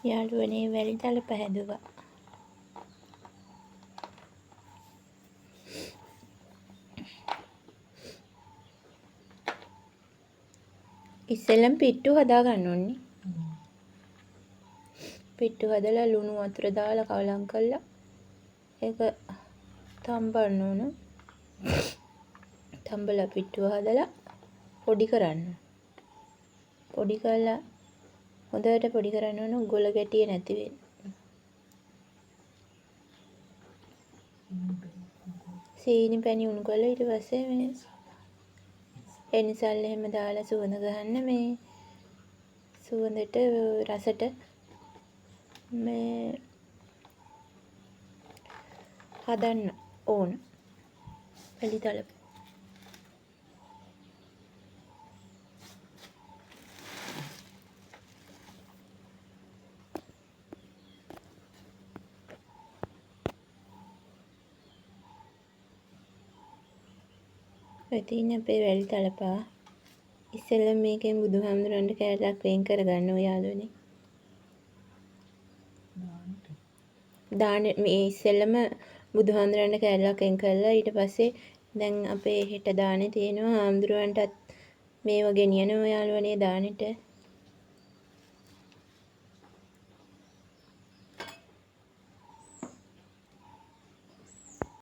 යාළුවනේ වැලි තලප හැදුවා. ඉස්සෙල්ලම පිට්ටු හදා ගන්න ඕනේ. පිට්ටු හදලා ලුණු වතුර දාලා කලවම් කරලා ඒක තම්බන්න ඕන. තම්බලා පිට්ටුව හදලා පොඩි කරන්න. පොඩි කරලා හොඳට පොඩි කරන්න ඕන ගොල ගැටිය නැති වෙන්න. සීනි පැණි උණු කරලා ඊට පස්සේ මේ එනිසල් එහෙම දාලා සුවඳ ගහන්න මේ සුවඳට රසට මේ හදන්න ඕන වැලි තලප. ඉතින් අපේ වැලි තලපා ඉස්සෙල්ලා මේකෙන් බුදුහාමුදුරන්ට කෑල්ලක් වෙන් කරගන්න ඔයාලුනේ. දාන මේ ඉස්සෙල්ලම බුදුහාමුදුරන්ට කෑල්ලක් වෙන් කරලා ඊට පස්සේ දැන් අපේ හෙට දානේ තියෙනවා හාමුදුරුවන්ටත් මේව ගෙනියනවා ඔයාලුනේ දානෙට.